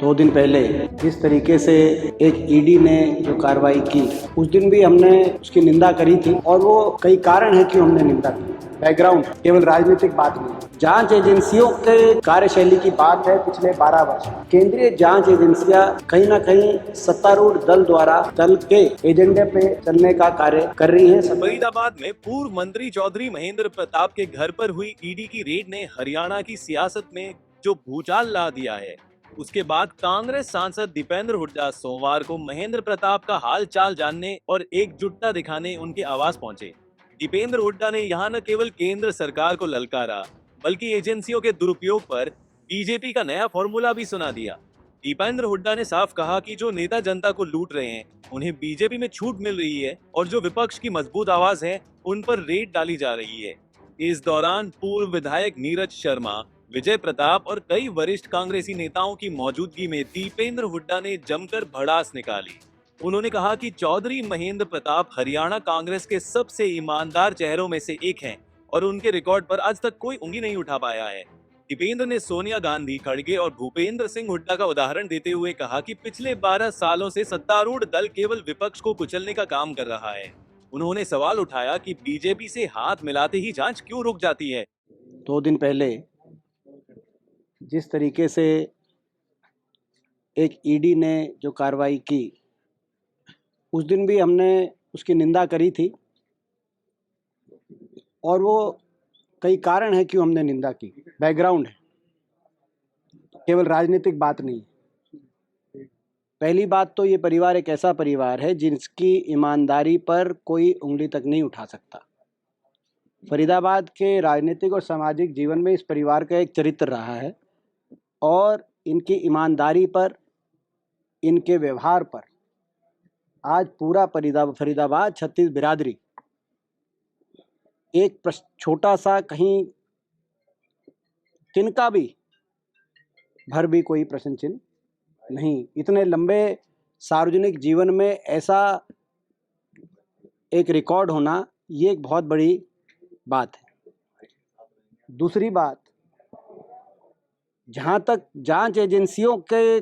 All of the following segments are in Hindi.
2 दिन पहले जिस तरीके से एक ईडी ने जो कार्रवाई की, उस दिन भी हमने उसकी निंदा करी थी और वो कई कारण है क्यों हमने निंदा की। बैकग्राउंड केवल राजनीतिक बात नहीं, जांच एजेंसियों के कार्यशैली की बात है। पिछले 12 वर्ष केंद्रीय जांच एजेंसियां कहीं ना कहीं सत्तारूढ़ दल द्वारा दल के एजेंडे पे चलने का कार्य कर रही हैं। फरीदाबाद में पूर्व मंत्री चौधरी महेंद्र प्रताप के घर पर हुई ईडी की रेड ने हरियाणा की सियासत में जो भूचाल ला दिया है, उसके बाद कांग्रेस सांसद दीपेंद्र हुड्डा सोमवार को महेंद्र प्रताप का हाल चाल जानने और एकजुटता दिखाने उनके आवास पहुंचे। दीपेंद्र हुड्डा ने यहां न केवल केंद्र सरकार को ललकारा, बल्कि एजेंसियों के दुरुपयोग पर बीजेपी का नया फॉर्मूला भी सुना दिया। दीपेंद्र हुड्डा ने साफ कहा कि जो नेता जनता को लूट रहे हैं, उन्हें बीजेपी में छूट मिल रही है और जो विपक्ष की मजबूत आवाज है, उन पर रेड डाली जा रही है। इस दौरान पूर्व विधायक नीरज शर्मा, विजय प्रताप और कई वरिष्ठ कांग्रेसी नेताओं की मौजूदगी में दीपेंद्र हुड्डा ने जमकर भड़ास निकाली। उन्होंने कहा कि चौधरी महेंद्र प्रताप हरियाणा कांग्रेस के सबसे ईमानदार चेहरों में से एक हैं और उनके रिकॉर्ड पर आज तक कोई उंगली नहीं उठा पाया है। दीपेंद्र ने सोनिया गांधी, खड़गे और भूपेंद्र सिंह हुड्डा का उदाहरण देते हुए कहा कि पिछले 12 सालों से सत्तारूढ़ दल केवल विपक्ष को कुचलने का काम कर रहा है। उन्होंने सवाल उठाया कि बीजेपी से हाथ मिलाते ही जांच क्यों रुक जाती है। 2 दिन पहले जिस तरीके से एक ईडी ने जो कार्रवाई की, उस दिन भी हमने उसकी निंदा करी थी और वो कई कारण है क्यों हमने निंदा की। बैकग्राउंड है, केवल राजनीतिक बात नहीं। पहली बात तो ये परिवार एक ऐसा परिवार है जिसकी ईमानदारी पर कोई उंगली तक नहीं उठा सकता। फरीदाबाद के राजनीतिक और सामाजिक जीवन में इस परिवार का एक चरित्र रहा है और इनकी ईमानदारी पर, इनके व्यवहार पर आज पूरा फरीदाबाद 36 बिरादरी एक छोटा सा कहीं तिनका भी भर भी कोई प्रश्न चिन्ह नहीं। इतने लंबे सार्वजनिक जीवन में ऐसा एक रिकॉर्ड होना, ये एक बहुत बड़ी बात है। दूसरी बात, जहाँ तक जांच एजेंसियों के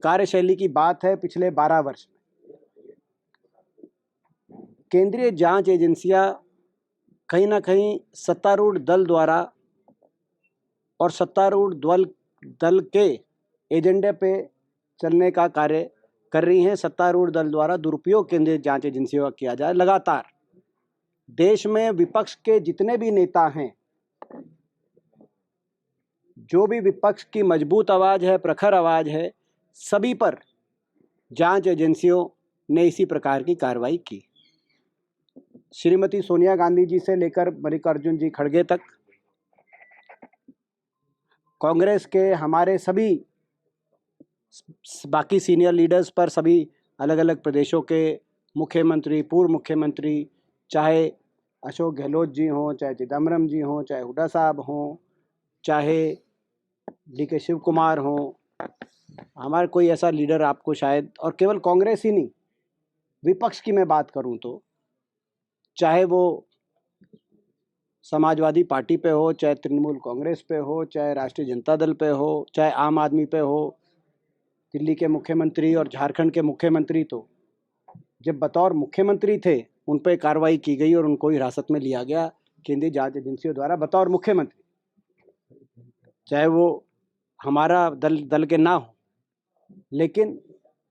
कार्यशैली की बात है, पिछले 12 वर्ष में केंद्रीय जांच एजेंसियां कहीं ना कहीं सत्तारूढ़ दल द्वारा और सत्तारूढ़ दल के एजेंडे पे चलने का कार्य कर रही हैं। सत्तारूढ़ दल द्वारा दुरुपयोग केंद्रीय जांच एजेंसियों का किया जाए। लगातार देश में विपक्ष के जितने भी नेता हैं, जो भी विपक्ष की मजबूत आवाज़ है, प्रखर आवाज़ है, सभी पर जांच एजेंसियों ने इसी प्रकार की कार्रवाई की। श्रीमती सोनिया गांधी जी से लेकर मल्लिकार्जुन जी खड़गे तक, कांग्रेस के हमारे सभी बाकी सीनियर लीडर्स पर, सभी अलग अलग प्रदेशों के मुख्यमंत्री, पूर्व मुख्यमंत्री, चाहे अशोक गहलोत जी हों, चाहे चिदम्बरम जी हों, चाहे हुड्डा साहब हों, चाहे डीके शिव कुमार हों, हमारा कोई ऐसा लीडर आपको शायद, और केवल कांग्रेस ही नहीं, विपक्ष की मैं बात करूं तो चाहे वो समाजवादी पार्टी पे हो, चाहे तृणमूल कांग्रेस पे हो, चाहे राष्ट्रीय जनता दल पे हो, चाहे आम आदमी पे हो, दिल्ली के मुख्यमंत्री और झारखंड के मुख्यमंत्री तो जब बतौर मुख्यमंत्री थे उन पर कार्रवाई की गई और उनको हिरासत में लिया गया केंद्रीय जांच एजेंसियों द्वारा बतौर मुख्यमंत्री, चाहे वो हमारा दल के ना हो, लेकिन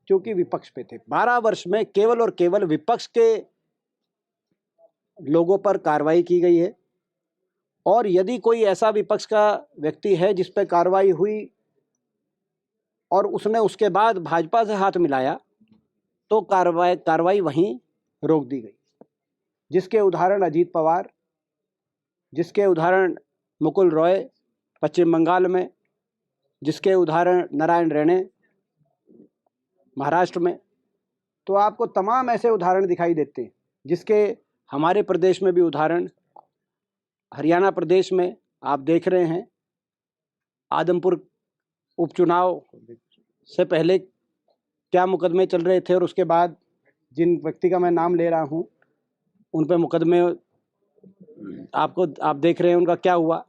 क्योंकि विपक्ष पे थे। 12 वर्ष में केवल और केवल विपक्ष के लोगों पर कार्रवाई की गई है और यदि कोई ऐसा विपक्ष का व्यक्ति है जिस पर कार्रवाई हुई और उसने उसके बाद भाजपा से हाथ मिलाया तो कार्रवाई वहीं रोक दी गई। जिसके उदाहरण अजीत पवार, जिसके उदाहरण मुकुल रॉय पश्चिम बंगाल में, जिसके उदाहरण नारायण राणे महाराष्ट्र में, तो आपको तमाम ऐसे उदाहरण दिखाई देते हैं। जिसके हमारे प्रदेश में भी उदाहरण, हरियाणा प्रदेश में आप देख रहे हैं, आदमपुर उपचुनाव से पहले क्या मुकदमे चल रहे थे और उसके बाद जिन व्यक्ति का मैं नाम ले रहा हूं उन पे मुकदमे आप देख रहे हैं उनका क्या हुआ।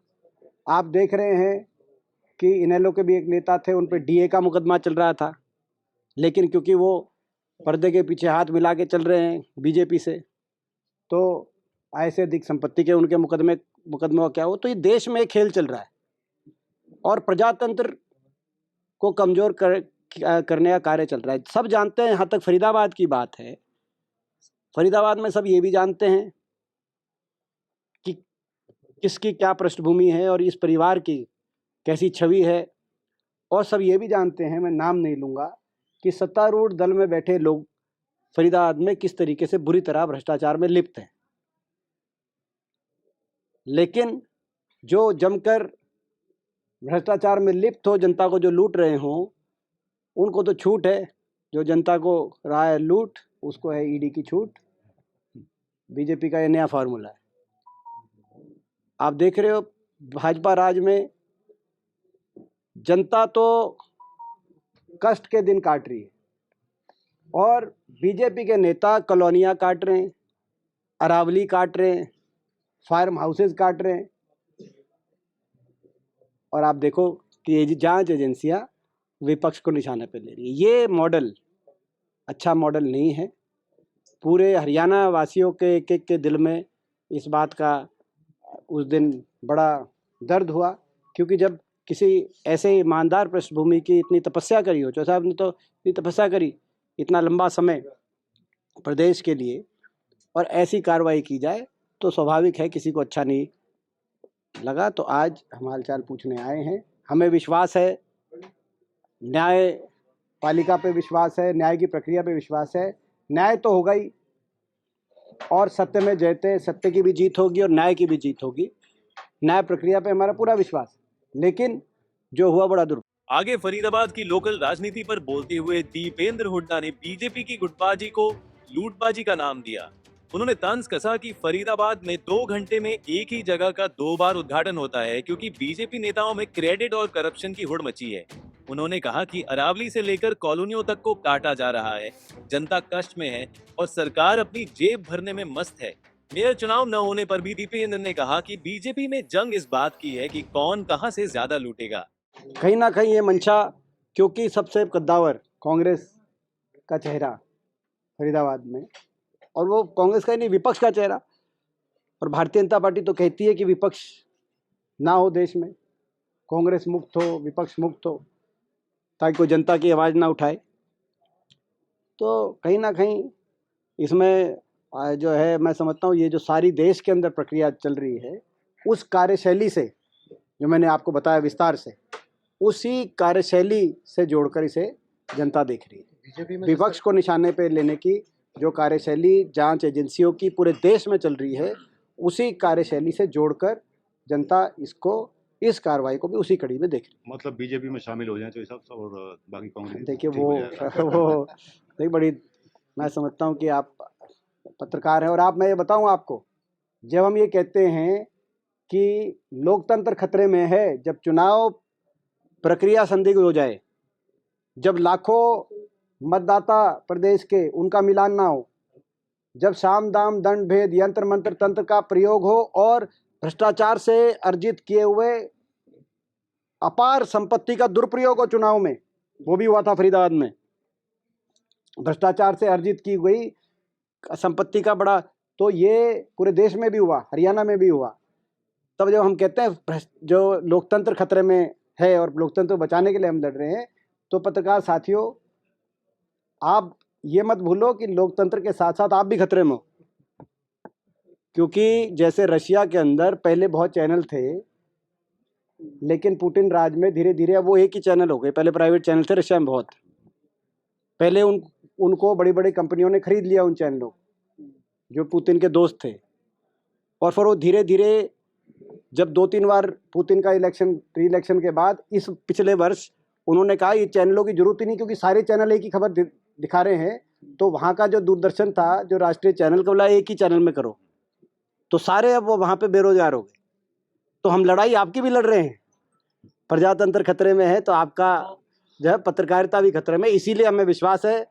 आप देख रहे हैं कि इनेलो के भी एक नेता थे, उन पर डीए का मुकदमा चल रहा था, लेकिन क्योंकि वो पर्दे के पीछे हाथ मिला के चल रहे हैं बीजेपी से, तो आय से अधिक संपत्ति के उनके मुकदमा क्या हो। तो ये देश में एक खेल चल रहा है और प्रजातंत्र को कमज़ोर करने का कार्य चल रहा है। सब जानते हैं, यहाँ तक फरीदाबाद की बात है, फरीदाबाद में सब ये भी जानते हैं कि किसकी क्या पृष्ठभूमि है और इस परिवार की कैसी छवि है, और सब ये भी जानते हैं, मैं नाम नहीं लूँगा, कि सत्तारूढ़ दल में बैठे लोग फरीदाबाद में किस तरीके से बुरी तरह भ्रष्टाचार में लिप्त हैं। लेकिन जो जमकर भ्रष्टाचार में लिप्त हो, जनता को जो लूट रहे हों, उनको तो छूट है। जो जनता को रहा है लूट, उसको है ईडी की छूट। बीजेपी का ये नया फार्मूला है। आप देख रहे हो भाजपा राज में जनता तो कष्ट के दिन काट रही है और बीजेपी के नेता कॉलोनियाँ काट रहे हैं, अरावली काट रहे हैं, फार्म हाउसेज काट रहे हैं। और आप देखो कि ये जांच एजेंसियां विपक्ष को निशाने पर ले रही है। ये मॉडल अच्छा मॉडल नहीं है। पूरे हरियाणा वासियों के एक एक के दिल में इस बात का उस दिन बड़ा दर्द हुआ, क्योंकि जब किसी ऐसे ईमानदार पृष्ठभूमि की इतनी तपस्या करी हो, चौधरी साहब ने तो इतनी तपस्या करी इतना लंबा समय प्रदेश के लिए, और ऐसी कार्रवाई की जाए तो स्वाभाविक है किसी को अच्छा नहीं लगा। तो आज हम हालचाल पूछने आए हैं। हमें विश्वास है, न्यायपालिका पे विश्वास है, न्याय की प्रक्रिया पे विश्वास है। न्याय तो होगा ही, और सत्य में जयते, सत्य की भी जीत होगी और न्याय की भी जीत होगी। न्याय प्रक्रिया पे हमारा पूरा विश्वास है, लेकिन जो हुआ बड़ा दुर्भाग्य। आगे फरीदाबाद की लोकल राजनीति पर बोलते हुए दीपेंद्र हुड्डा ने बीजेपी की गुटबाजी को लूटबाजी का नाम दिया। उन्होंने तंज कसा कि फरीदाबाद में 2 घंटे में एक ही जगह का 2 बार उद्घाटन होता है, क्योंकि बीजेपी नेताओं में क्रेडिट और करप्शन की हुड़ मची है। उन्होंने कहा कि अरावली से लेकर कॉलोनियों तक को काटा जा रहा है, जनता कष्ट में है और सरकार अपनी जेब भरने में मस्त है। मेयर चुनाव न होने पर भी दीपेंद्र ने कहा कि बीजेपी में जंग इस बात की है कि कौन कहां से ज्यादा लूटेगा। कहीं ना कहीं ये मंशा, क्योंकि सबसे कद्दावर कांग्रेस का चेहरा फरीदाबाद में, और वो कांग्रेस का ही नहीं विपक्ष का चेहरा, और भारतीय जनता पार्टी तो कहती है कि विपक्ष ना हो देश में, कांग्रेस मुक्त हो, विपक्ष मुक्त हो, ताकि कोई जनता की आवाज़ ना उठाए। तो कहीं ना कहीं इसमें जो है, मैं समझता हूँ ये जो सारी देश के अंदर प्रक्रिया चल रही है, उस कार्यशैली से जो मैंने आपको बताया विस्तार से, उसी कार्यशैली से जोड़कर इसे जनता देख रही है। विपक्ष को निशाने पे लेने की जो कार्यशैली जांच एजेंसियों की पूरे देश में चल रही है, उसी कार्यशैली से जोड़कर जनता इसको, इस कार्रवाई को भी उसी कड़ी में देख रही है। मतलब बीजेपी में शामिल हो जाए तो सब और बाकी कांग्रेस। देखिए वो देखिए, बड़ी, मैं समझता हूँ कि आप पत्रकार हैं, और आप, मैं ये बताऊँ आपको, जब हम ये कहते हैं कि लोकतंत्र खतरे में है, जब चुनाव प्रक्रिया संदिग्ध हो जाए, जब लाखों मतदाता प्रदेश के उनका मिलान ना हो, जब साम दाम दंड भेद यंत्र मंत्र तंत्र का प्रयोग हो और भ्रष्टाचार से अर्जित किए हुए अपार संपत्ति का दुरुपयोग हो चुनाव में, वो भी हुआ था फरीदाबाद में, भ्रष्टाचार से अर्जित की गई संपत्ति का बड़ा, तो ये पूरे देश में भी हुआ, हरियाणा में भी हुआ। तब जब हम कहते हैं जो लोकतंत्र खतरे में है और लोकतंत्र को बचाने के लिए हम लड़ रहे हैं, तो पत्रकार साथियों, आप ये मत भूलो कि लोकतंत्र के साथ साथ आप भी खतरे में हो। क्योंकि जैसे रशिया के अंदर पहले बहुत चैनल थे, लेकिन पुतिन राज में धीरे धीरे अब वो एक ही चैनल हो गए। पहले प्राइवेट चैनल थे रशिया में बहुत, पहले उनको बड़ी बड़ी कंपनियों ने खरीद लिया, उन चैनलों जो पुतिन के दोस्त थे, और फिर वो धीरे धीरे जब 2-3 बार पुतिन का री इलेक्शन के बाद इस पिछले वर्ष उन्होंने कहा ये चैनलों की जरूरत ही नहीं, क्योंकि सारे चैनल एक ही खबर दिखा रहे हैं, तो वहाँ का जो दूरदर्शन था, जो राष्ट्रीय चैनल का, बोला एक ही चैनल में करो, तो सारे अब वो वहाँ पे बेरोजगार हो गए। तो हम लड़ाई आपकी भी लड़ रहे हैं, प्रजातंत्र खतरे में है, तो आपका जो है पत्रकारिता भी खतरे में। इसीलिए हमें विश्वास है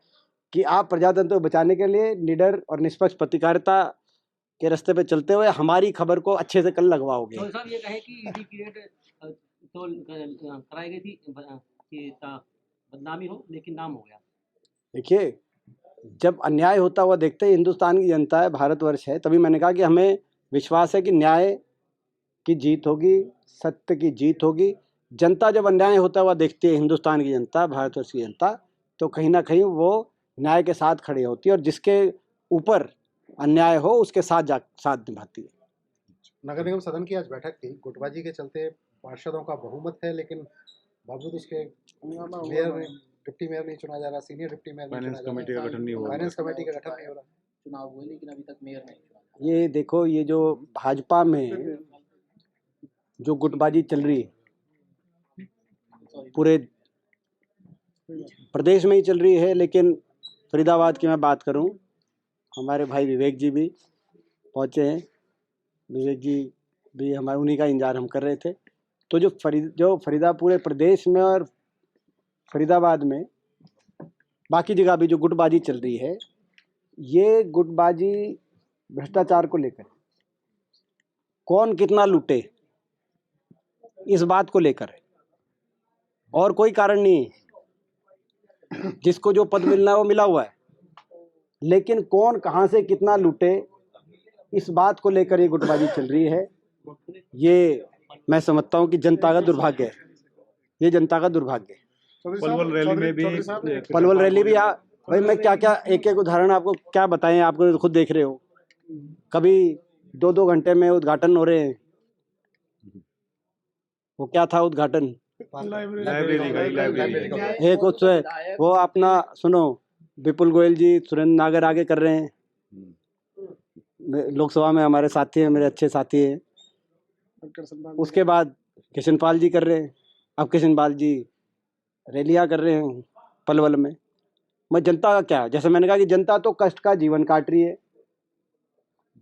कि आप प्रजातंत्र को बचाने के लिए निडर और निष्पक्ष पत्रकारिता के रास्ते पे चलते हुए हमारी खबर को अच्छे से कल लगवाओगे। तो साहब ये कहे कि ईडी की रेड तो कराई गई थी कि बदनामी हो, लेकिन नाम हो गया। देखिए, जब अन्याय होता हुआ देखते ही हिंदुस्तान की जनता है, भारतवर्ष है, तभी मैंने कहा कि हमें विश्वास है कि न्याय की जीत होगी, सत्य की जीत होगी। जनता जब अन्याय होता हुआ देखती है, हिंदुस्तान की जनता, भारतवर्ष की जनता, तो कहीं ना कहीं वो न्याय के साथ खड़ी होती है और जिसके ऊपर अन्याय हो उसके साथ निभाती है। नगर निगम सदन की आज बैठक थी। गुटबाजी के चलते पार्षदों का बहुमत है, लेकिन बावजूद उसके डिप्टी मेयर नहीं चुना जा रहा, सीनियर डिप्टी मेयर नहीं चुना जा रहा, कमेटी का गठन नहीं हुआ। फाइनेंस कमेटी का गठन नहीं हो रहा। चुनाव हुए लेकिन अभी तक मेयर नहीं चुना। ये देखो, ये जो भाजपा में जो गुटबाजी चल रही है, पूरे प्रदेश में ही चल रही है, लेकिन फरीदाबाद की मैं बात करूं, हमारे भाई विवेक जी भी पहुंचे हैं। विवेक जी भी हमारे, उन्हीं का इंतजार हम कर रहे थे। तो जो फरीदाबाद पूरे प्रदेश में और फरीदाबाद में बाकी जगह भी जो गुटबाजी चल रही है, ये गुटबाजी भ्रष्टाचार को लेकर, कौन कितना लूटे इस बात को लेकर है, और कोई कारण नहीं है। जिसको जो पद मिलना है वो मिला हुआ है, लेकिन कौन कहां से कितना लूटे इस बात को लेकर ये गुटबाजी चल रही है। ये मैं समझता हूं कि जनता का दुर्भाग्य है, ये जनता का दुर्भाग्य है। पलवल रैली में भी पलवल रैली भी भाई मैं क्या क्या एक एक उदाहरण आपको क्या बताएं, आपको खुद देख रहे हो, कभी 2-2 घंटे में उद्घाटन हो रहे हैं। वो क्या था उद्घाटन? लाइब्रेरी का एक उससे वो अपना सुनो, विपुल गोयल जी, सुरेंद्र नागर आगे कर रहे हैं, लोकसभा में हमारे साथी हैं, मेरे अच्छे साथी हैं। उसके बाद किशन पाल जी कर रहे हैं, अब किशन पाल जी रैलियां कर रहे हैं पलवल में। मैं जनता का क्या, जैसे मैंने कहा कि जनता तो कष्ट का जीवन काट रही है।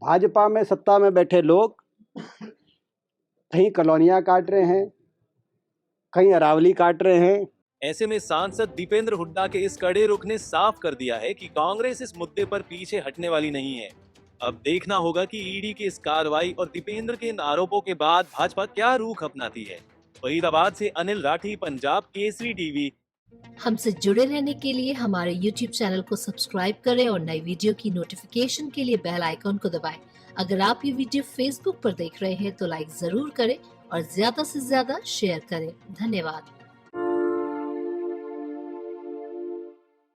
भाजपा में सत्ता में बैठे लोग कहीं कॉलोनियां काट रहे हैं, कहीं अरावली काट रहे हैं। ऐसे में सांसद दीपेंद्र हुड्डा के इस कड़े रुख ने साफ कर दिया है कि कांग्रेस इस मुद्दे पर पीछे हटने वाली नहीं है। अब देखना होगा कि ईडी की इस कार्रवाई और दीपेंद्र के इन आरोपों के बाद भाजपा क्या रुख अपनाती है। फरीदाबाद से अनिल राठी, पंजाब केसरी टीवी। हमसे जुड़े रहने के लिए हमारे YouTube चैनल को सब्सक्राइब करें और नई वीडियो की नोटिफिकेशन के लिए बेल आइकॉन को दबाएं। अगर आप ये वीडियो Facebook पर देख रहे हैं तो लाइक जरूर करें और ज्यादा से ज्यादा शेयर करें। धन्यवाद।